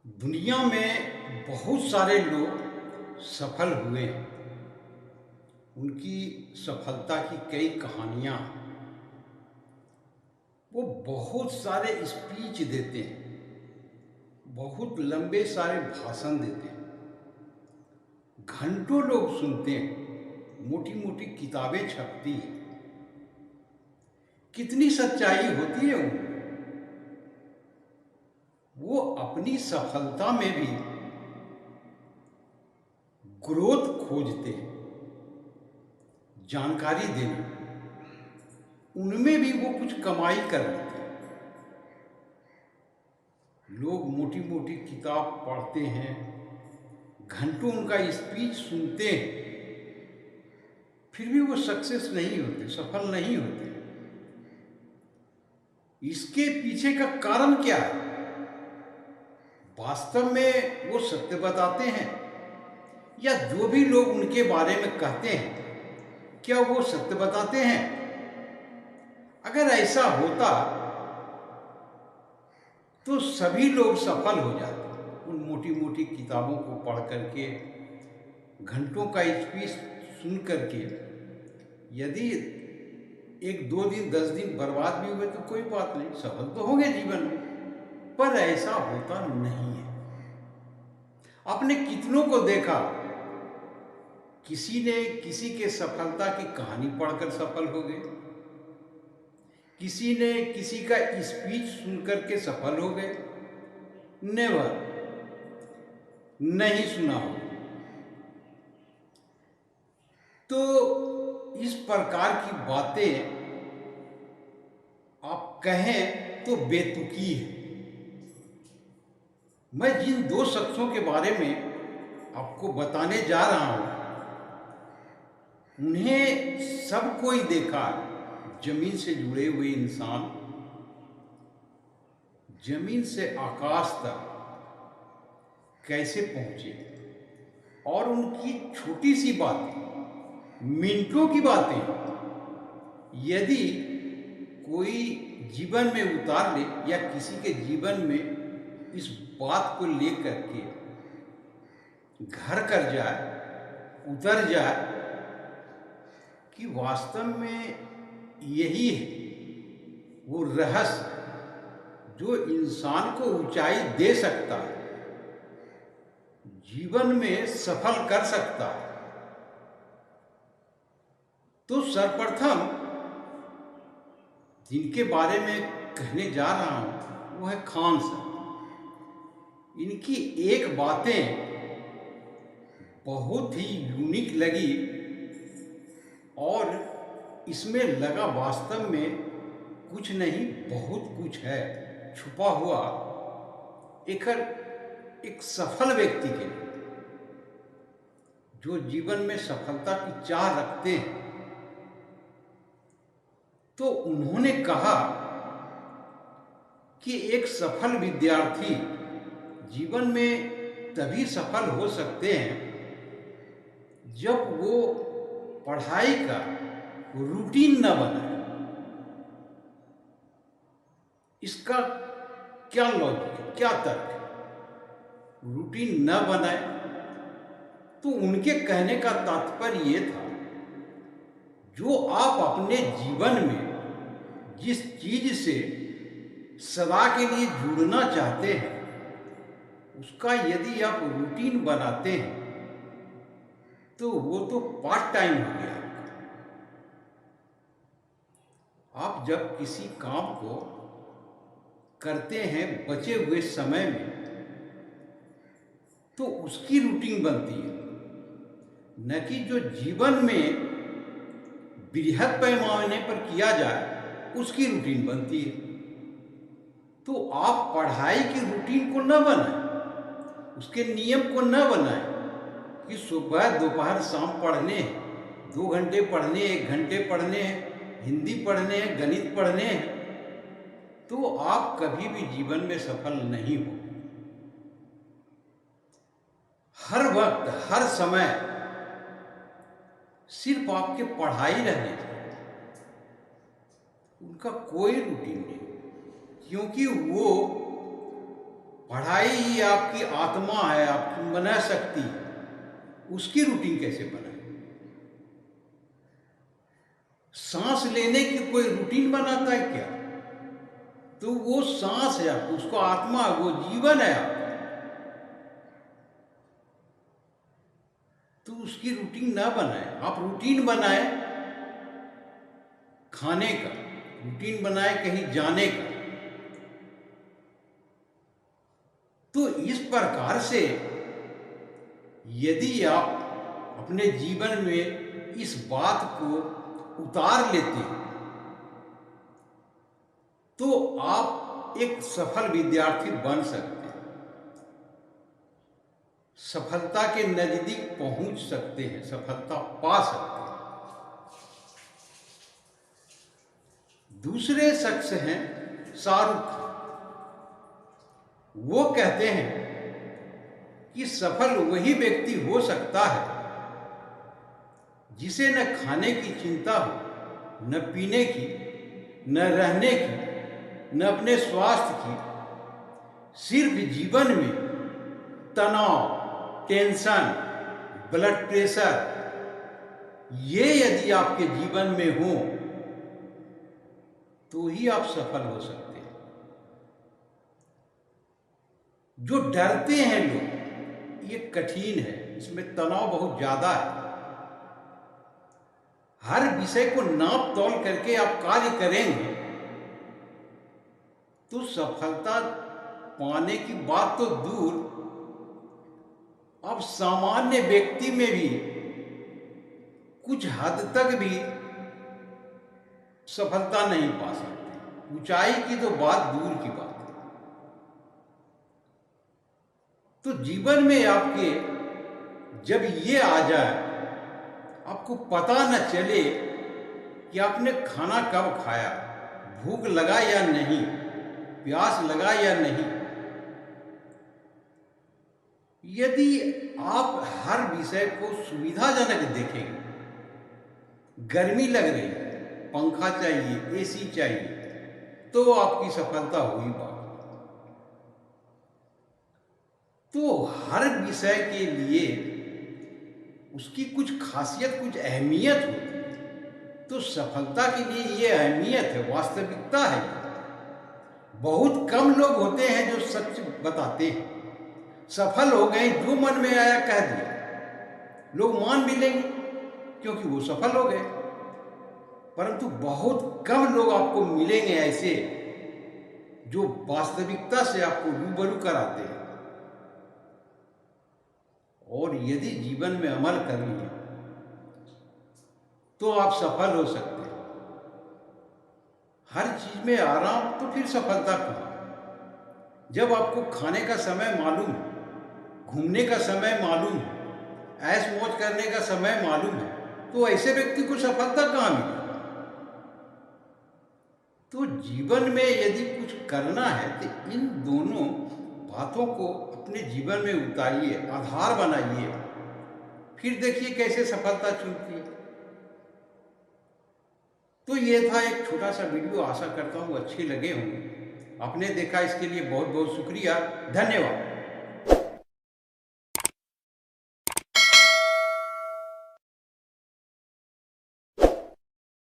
दुनिया में बहुत सारे लोग सफल हुए हैं। उनकी सफलता की कई कहानियाँ हैं। वो बहुत सारे स्पीच देते हैं, बहुत लंबे सारे भाषण देते हैं, घंटों लोग सुनते हैं, मोटी मोटी किताबें छपती हैं। कितनी सच्चाई होती है उनमें। वो अपनी सफलता में भी ग्रोथ खोजते हैं, जानकारी देने, उनमें भी वो कुछ कमाई कर लेते हैं। लोग मोटी मोटी किताब पढ़ते हैं, घंटों उनका स्पीच सुनते हैं, फिर भी वो सक्सेस नहीं होते, सफल नहीं होते। इसके पीछे का कारण क्या है? वास्तव में वो सत्य बताते हैं या जो भी लोग उनके बारे में कहते हैं, क्या वो सत्य बताते हैं? अगर ऐसा होता तो सभी लोग सफल हो जाते। उन मोटी मोटी किताबों को पढ़ करके, घंटों का स्पीच सुन करके, यदि एक दो दिन 10 दिन बर्बाद भी हुए तो कोई बात नहीं, सफल तो होंगे जीवन में। पर ऐसा होता नहीं है। आपने कितनों को देखा, किसी ने किसी के सफलता की कहानी पढ़कर सफल हो गए, किसी ने किसी का स्पीच सुनकर के सफल हो गए। नेवर, नहीं सुना हो। तो इस प्रकार की बातें आप कहें तो बेतुकी है। मैं जिन दो शख्सों के बारे में आपको बताने जा रहा हूं, उन्हें सब कोई देखा। जमीन से जुड़े हुए इंसान, जमीन से आकाश तक कैसे पहुंचे, और उनकी छोटी सी बातें, मिनटों की बातें, यदि कोई जीवन में उतार ले या किसी के जीवन में इस बात को लेकर के घर कर जाए, उतर जाए कि वास्तव में यही है वो रहस्य जो इंसान को ऊंचाई दे सकता है, जीवन में सफल कर सकता है। तो सर्वप्रथम जिनके बारे में कहने जा रहा हूं वो है खान साहब। इनकी एक बातें बहुत ही यूनिक लगी, और इसमें लगा वास्तव में कुछ नहीं, बहुत कुछ है छुपा हुआ। एक सफल व्यक्ति के लिए, जो जीवन में सफलता की चाह रखते हैं, तो उन्होंने कहा कि एक सफल विद्यार्थी जीवन में तभी सफल हो सकते हैं जब वो पढ़ाई का रूटीन न बनाए। इसका क्या लॉजिक है, क्या तर्क है? रूटीन न बनाए तो उनके कहने का तात्पर्य ये था, जो आप अपने जीवन में जिस चीज से सदा के लिए जुड़ना चाहते हैं, उसका यदि आप रूटीन बनाते हैं तो वो तो पार्ट टाइम हो गया। आप जब किसी काम को करते हैं बचे हुए समय में, तो उसकी रूटीन बनती है, न कि जो जीवन में बृहद पैमाने पर किया जाए उसकी रूटीन बनती है। तो आप पढ़ाई की रूटीन को न बनाएं, उसके नियम को न बनाएं कि सुबह दोपहर शाम पढ़ने हैं, 2 घंटे पढ़ने, 1 घंटे पढ़ने हैं, हिंदी पढ़ने हैं, गणित पढ़ने हैं, तो आप कभी भी जीवन में सफल नहीं हो। हर वक्त हर समय सिर्फ आपके पढ़ाई रहने चाहिए, उनका कोई रूटीन नहीं, क्योंकि वो पढ़ाई ही आपकी आत्मा है, आपकी मन शक्ति है, उसकी रूटीन कैसे बनाए? सांस लेने की कोई रूटीन बनाता है क्या? तो वो सांस है आपको, उसको आत्मा है, वो जीवन है आपका, तो उसकी रूटीन ना बनाए। आप रूटीन बनाए खाने का, रूटीन बनाए कहीं जाने का। तो इस प्रकार से यदि आप अपने जीवन में इस बात को उतार लेते हैं तो आप एक सफल विद्यार्थी बन सकते हैं, सफलता के नजदीक पहुंच सकते हैं, सफलता पा सकते हैं। दूसरे शख्स हैं शाहरुख खान। वो कहते हैं कि सफल वही व्यक्ति हो सकता है जिसे न खाने की चिंता हो, न पीने की, न रहने की, न अपने स्वास्थ्य की। सिर्फ जीवन में तनाव, टेंशन, ब्लड प्रेशर, ये यदि आपके जीवन में हो तो ही आप सफल हो सकते हैं। जो डरते हैं लोग, ये कठिन है, इसमें तनाव बहुत ज्यादा है। हर विषय को नाप तौल करके आप कार्य करेंगे तो सफलता पाने की बात तो दूर, अब सामान्य व्यक्ति में भी कुछ हद तक भी सफलता नहीं पा सकते। ऊंचाई की तो बात दूर की बात है। तो जीवन में आपके जब ये आ जाए, आपको पता न चले कि आपने खाना कब खाया, भूख लगा या नहीं, प्यास लगा या नहीं। यदि आप हर विषय को सुविधाजनक देखेंगे, गर्मी लग रही है, पंखा चाहिए, एसी चाहिए, तो आपकी सफलता हुई बात। तो हर विषय के लिए उसकी कुछ खासियत, कुछ अहमियत होती है। तो सफलता के लिए ये अहमियत है, वास्तविकता है। बहुत कम लोग होते हैं जो सच बताते हैं। सफल हो गए, जो मन में आया कह दिया, लोग मान भी लेंगे क्योंकि वो सफल हो गए। परंतु बहुत कम लोग आपको मिलेंगे ऐसे जो वास्तविकता से आपको रूबरू कराते हैं। और यदि जीवन में अमल कर लिए तो आप सफल हो सकते हैं। हर चीज में आराम, तो फिर सफलता कहाँ? जब आपको खाने का समय मालूम है, घूमने का समय मालूम है, ऐश मौज करने का समय मालूम है, तो ऐसे व्यक्ति को सफलता कहाँ मिलेगी? तो जीवन में यदि कुछ करना है तो इन दोनों बातों को अपने जीवन में उतारिए, आधार बनाइए, फिर देखिए कैसे सफलता चुनती है। तो ये था एक छोटा सा वीडियो, आशा करता हूँ अच्छे लगे होंगे। आपने देखा इसके लिए बहुत बहुत शुक्रिया, धन्यवाद।